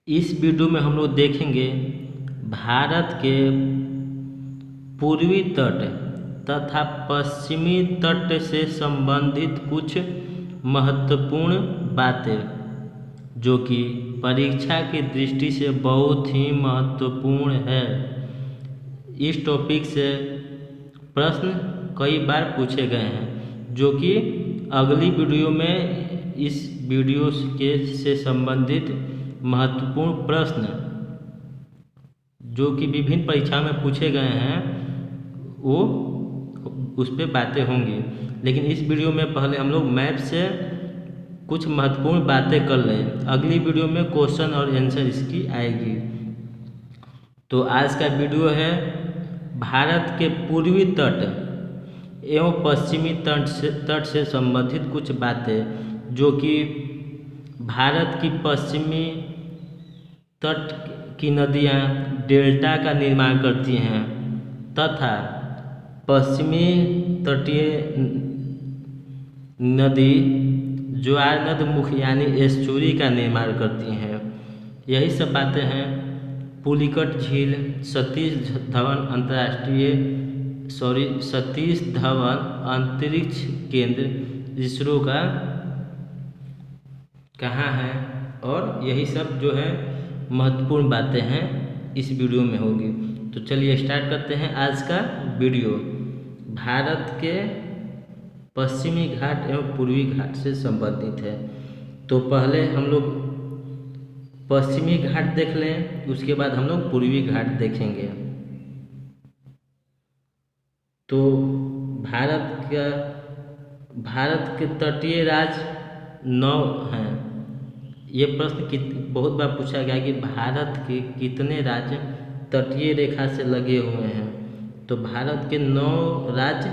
इस वीडियो में हम लोग देखेंगे भारत के पूर्वी तट तथा पश्चिमी तट से संबंधित कुछ महत्वपूर्ण बातें जो कि परीक्षा की दृष्टि से बहुत ही महत्वपूर्ण है। इस टॉपिक से प्रश्न कई बार पूछे गए हैं, जो कि अगली वीडियो में इस वीडियो के से संबंधित महत्वपूर्ण प्रश्न जो कि विभिन्न परीक्षा में पूछे गए हैं वो उस पर बातें होंगी। लेकिन इस वीडियो में पहले हम लोग मैथ से कुछ महत्वपूर्ण बातें कर लें, अगली वीडियो में क्वेश्चन और आंसर इसकी आएगी। तो आज का वीडियो है भारत के पूर्वी तट एवं पश्चिमी तट से संबंधित कुछ बातें जो कि भारत की पश्चिमी तट की नदियाँ डेल्टा का निर्माण करती हैं तथा पश्चिमी तटीय नदी ज्वार नद मुख यानी एस्चुरी का निर्माण करती हैं। यही सब बातें हैं पुलिकट झील, सतीश धवन अंतरिक्ष केंद्र इसरो का कहाँ है, और यही सब जो है महत्वपूर्ण बातें हैं इस वीडियो में होगी। तो चलिए स्टार्ट करते हैं आज का वीडियो। भारत के पश्चिमी घाट एवं पूर्वी घाट से संबंधित है। तो पहले हम लोग पश्चिमी घाट देख लें, उसके बाद हम लोग पूर्वी घाट देखेंगे। तो भारत के तटीय राज्य 9 हैं। ये प्रश्न बहुत बार पूछा गया कि भारत के कितने राज्य तटीय रेखा से लगे हुए हैं। तो भारत के 9 राज्य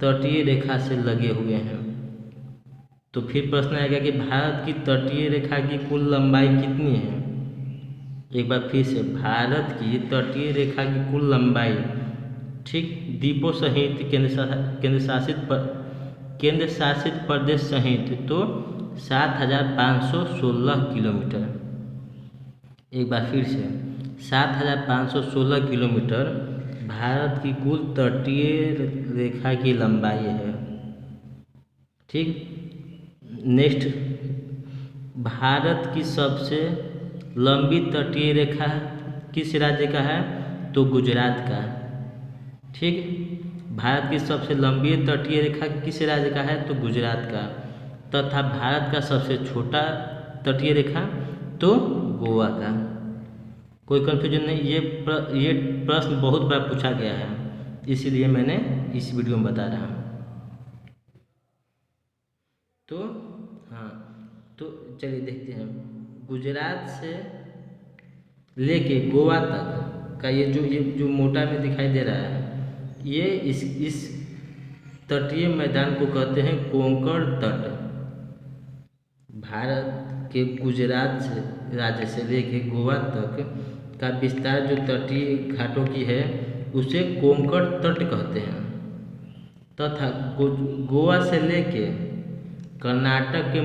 तटीय रेखा से लगे हुए हैं। तो फिर प्रश्न आएगा कि भारत की तटीय रेखा की कुल लंबाई कितनी है। एक बार फिर से, भारत की तटीय रेखा की कुल लंबाई, ठीक, द्वीपों सहित केंद्र शासित प्रदेश सहित तो 7,516 किलोमीटर। एक बार फिर से 7,516 किलोमीटर भारत की कुल तटीय रेखा की लंबाई है। ठीक, नेक्स्ट, भारत की सबसे लंबी तटीय रेखा किस राज्य का है, तो गुजरात का। ठीक, भारत की सबसे लंबी तटीय रेखा किस राज्य का है, तो गुजरात का। तथा भारत का सबसे छोटा तटीय रेखा तो गोवा का। कोई कंफ्यूजन नहीं, ये प्रश्न बहुत बार पूछा गया है, इसीलिए मैंने इस वीडियो में बता रहा हूँ। तो हाँ, तो चलिए देखते हैं गुजरात से लेके गोवा तक का ये जो मोटा में दिखाई दे रहा है, ये इस तटीय मैदान को कहते हैं कोंकण तट। भारत के गुजरात से राज्य से लेके गोवा तक का विस्तार जो तटीय घाटों की है उसे कोंकण तट कहते हैं। तथा गोवा से लेके कर्नाटक के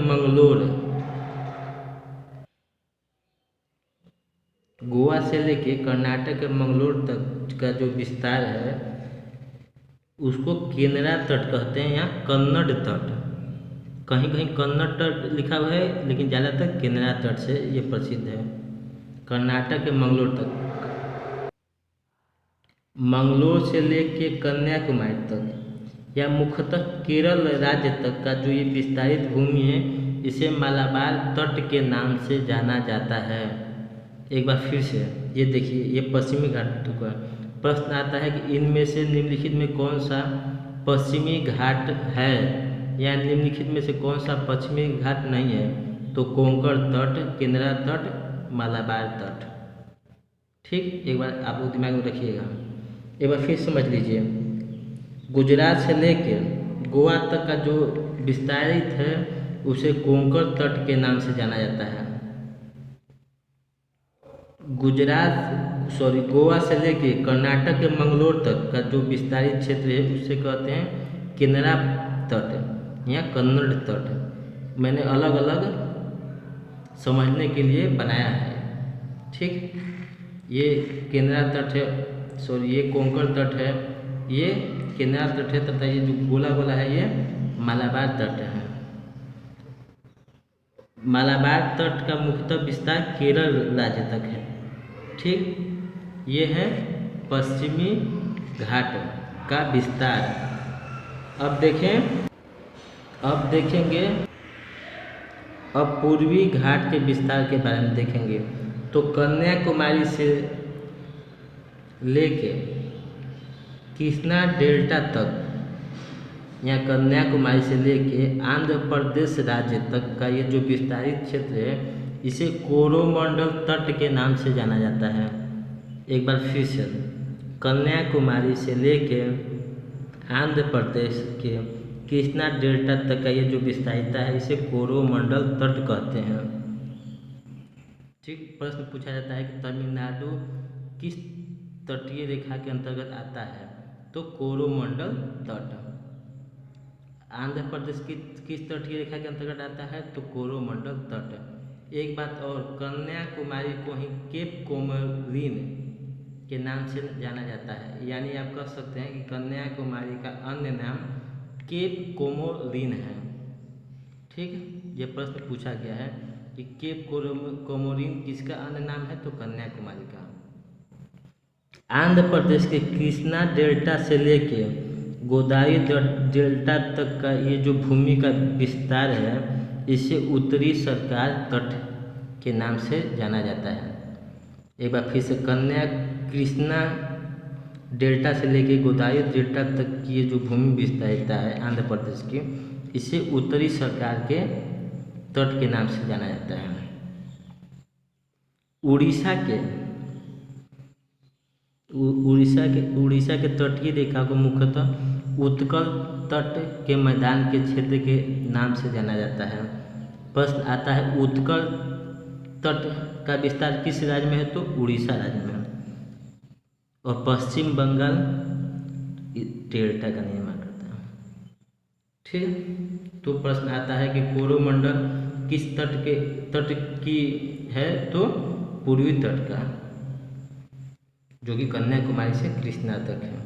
मंगलोर तक का जो विस्तार है उसको केनरा तट कहते हैं या कन्नड़ तट। कहीं कहीं कन्नड़ तट लिखा हुआ है, लेकिन ज़्यादातर केनरा तट से ये प्रसिद्ध है। कर्नाटक के मंगलोर तक, मंगलोर से लेके कन्याकुमारी तक या मुख्यतः केरल राज्य तक का जो ये विस्तारित भूमि है इसे मालाबार तट के नाम से जाना जाता है। एक बार फिर से ये देखिए, ये पश्चिमी घाटों का प्रश्न आता है कि इनमें से निम्नलिखित में कौन सा पश्चिमी घाट है या निम्नलिखित में से कौन सा पश्चिमी घाट नहीं है। तो कोंकण तट, केनरा तट, मालाबार तट। ठीक, एक बार आप लोग दिमाग में रखिएगा। एक बार फिर समझ लीजिए, गुजरात से लेके गोवा तक का जो विस्तारित है उसे कोंकण तट के नाम से जाना जाता है। गोवा से लेके कर्नाटक के मंगलोर तक का जो विस्तारित क्षेत्र है उसे कहते हैं केनरा तट या कन्नड़ तट। मैंने अलग अलग समझने के लिए बनाया है। ठीक, ये केनरा तट है, सॉरी ये कोंकण तट है, ये केनरा तट है, तथा ये जो गोला गोला है ये मालाबार तट है। मालाबार तट का मुख्यतः विस्तार केरल राज्य तक है। ठीक, ये है पश्चिमी घाट का विस्तार। अब देखेंगे अब पूर्वी घाट के विस्तार के बारे में देखेंगे। तो कन्याकुमारी से लेके कृष्णा डेल्टा तक या कन्याकुमारी से लेके आंध्र प्रदेश राज्य तक का ये जो विस्तारित क्षेत्र है इसे कोरोमंडल तट के नाम से जाना जाता है। एक बार फिर से, कन्याकुमारी से लेके आंध्र प्रदेश के कृष्णा डेल्टा तक का ये जो विस्तारिता है इसे कोरोमंडल तट कहते हैं। ठीक, प्रश्न पूछा जाता है कि तमिलनाडु किस तटीय रेखा के अंतर्गत आता है, तो कोरोमंडल तट। आंध्र प्रदेश की किस तटीय रेखा के अंतर्गत आता है, तो कोरोमंडल तट। एक बात और, कन्याकुमारी को ही केप कोमोरिन के नाम से जाना जाता है, यानी आप कह सकते हैं कि कन्याकुमारी का अन्य नाम केप कोमोरिन है। ठीक, ये प्रश्न पूछा गया है कि केप कोमोरिन किसका अन्य नाम है, तो कन्याकुमारी का। आंध्र प्रदेश के कृष्णा डेल्टा से लेके गोदावरी डेल्टा तक का ये जो भूमि का विस्तार है इसे उत्तरी सरकार तट के नाम से जाना जाता है। एक बार फिर से, कृष्णा डेल्टा से लेके गोदावरी डेल्टा तक की ये जो भूमि विस्तारिता है आंध्र प्रदेश की, इसे उत्तरी सरकार के तट के नाम से जाना जाता है। उड़ीसा के तटीय रेखा को मुख्यतः उत्कल तट के मैदान के क्षेत्र के नाम से जाना जाता है। प्रश्न आता है उत्कल तट का विस्तार किस राज्य में है, तो उड़ीसा राज्य में। और पश्चिम बंगाल डेल्टा का निर्माण करता है। ठीक, तो प्रश्न आता है कि कोरोमंडल किस तट की है, तो पूर्वी तट का, जो कि कन्याकुमारी से कृष्णा तक है।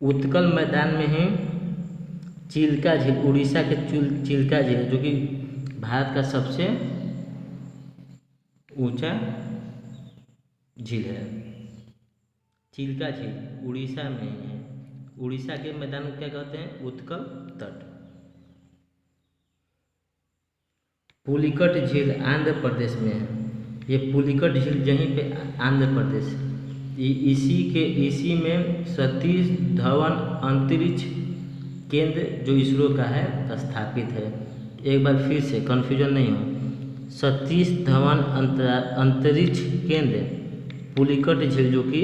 उत्कल मैदान में ही चिल्का झील, उड़ीसा के चिल्का झील, जो कि भारत का सबसे ऊंचा झील है। चिल्का झील उड़ीसा में है। उड़ीसा के मैदान को क्या कहते हैं, उत्कल तट। पुलिकट झील आंध्र प्रदेश में है। ये पुलिकट झील यहीं पे आंध्र प्रदेश, इसी में सतीश धवन अंतरिक्ष केंद्र जो इसरो का है स्थापित है। एक बार फिर से, कन्फ्यूजन नहीं हो, सतीश धवन अंतरिक्ष केंद्र पुलिकट झील जो कि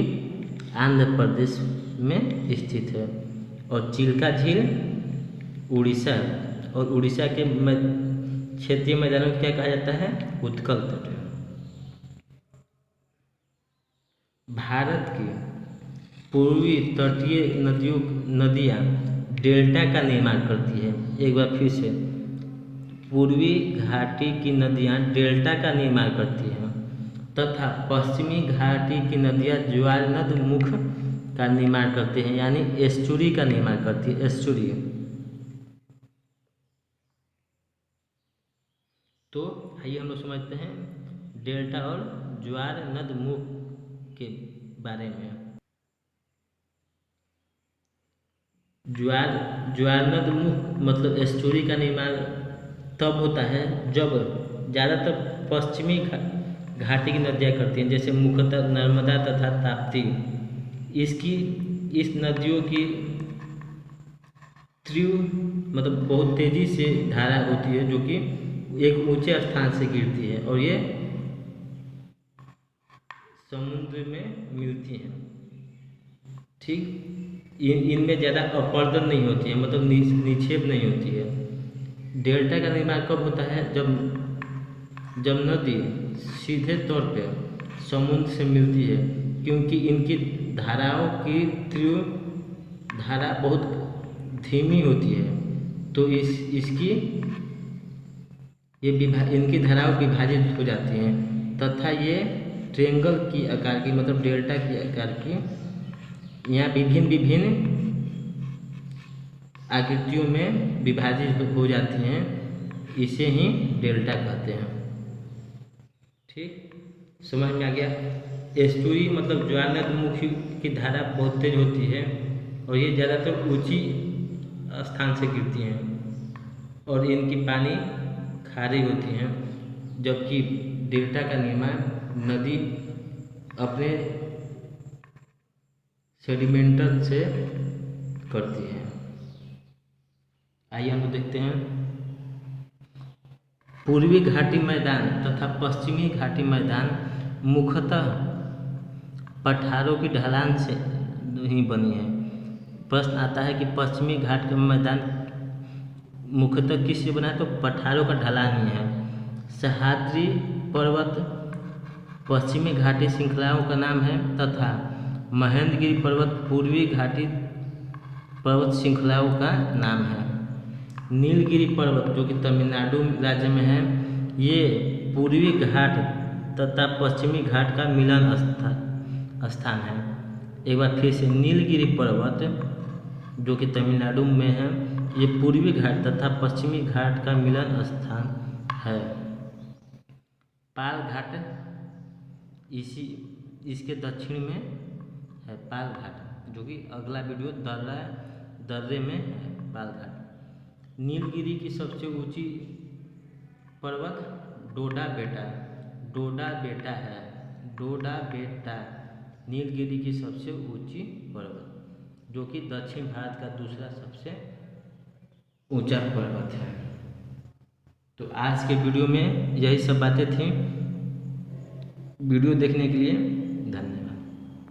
आंध्र प्रदेश में स्थित है। और चिल्का झील उड़ीसा, और उड़ीसा के क्षेत्रीय मैदानों को क्या कहा जाता है, उत्कल तट। भारत की पूर्वी तटीय नदियाँ डेल्टा का निर्माण करती है। एक बार फिर से, पूर्वी घाटी की नदियाँ डेल्टा का निर्माण करती हैं तथा पश्चिमी घाटी की नदियाँ ज्वार नद मुख का निर्माण करते हैं, यानी एस्चुरी का निर्माण करती है, एस्चुरी। तो आइए हम लोग समझते हैं डेल्टा और ज्वार नद मुख के बारे में। ज्वार नद मुख मतलब एस्चुरी का निर्माण तब होता है जब ज़्यादातर पश्चिमी घाटी की नदियाँ करती हैं, जैसे मुख्यतः नर्मदा तथा ताप्ती। इस नदियों की तीव्र मतलब बहुत तेज़ी से धारा होती है, जो कि एक ऊंचे स्थान से गिरती है और ये समुद्र में मिलती हैं। ठीक, इनमें ज़्यादा अपर्दन नहीं होती है, मतलब निक्षेप नहीं होती है। डेल्टा का निर्माण कब होता है, जब नदी सीधे तौर पर समुद्र से मिलती है, क्योंकि इनकी धाराओं की तीव्र धारा बहुत धीमी होती है, तो इसकी ये इनकी धाराएं विभाजित हो जाती हैं तथा ये ट्रेंगल की आकार की मतलब डेल्टा की आकार की यहाँ विभिन्न विभिन्न आकृतियों में विभाजित हो जाती हैं, इसे ही डेल्टा कहते हैं। ठीक, समझ में आ गया। एस्टुरी मतलब ज्वालामुखी की धारा बहुत तेज होती है और ये ज़्यादातर ऊंची स्थान से गिरती हैं और इनकी पानी खारी होती हैं, जबकि डेल्टा का निर्माण नदी अपने सेडिमेंटल से करती है। आइए हम लोग देखते हैं। पूर्वी घाटी मैदान तथा पश्चिमी घाटी मैदान मुख्यतः पठारों की ढलान से ही बनी है। प्रश्न आता है कि पश्चिमी घाट का मैदान मुख्यतः किससे बना है, तो पठारों का ढलान ही है। सह्याद्री पर्वत पश्चिमी घाटी श्रृंखलाओं का नाम है तथा महेंद्रगिरी पर्वत पूर्वी घाटी पर्वत श्रृंखलाओं का नाम है। नीलगिरी पर्वत जो कि तमिलनाडु राज्य में है, ये पूर्वी घाट तथा पश्चिमी घाट का मिलन स्थान है। एक बार फिर से, नीलगिरी पर्वत जो कि तमिलनाडु में है, ये पूर्वी घाट तथा पश्चिमी घाट का मिलन स्थान है। पाल घाट इसके दक्षिण में है, पाल घाट जो कि अगला वीडियो दर्रे में है पाल घाट। नीलगिरी की सबसे ऊंची पर्वत डोडा बेटा है। डोडा बेटा नीलगिरी की सबसे ऊंची पर्वत जो कि दक्षिण भारत का दूसरा सबसे ऊंचा पर्वत है। तो आज के वीडियो में यही सब बातें थीं। वीडियो देखने के लिए धन्यवाद।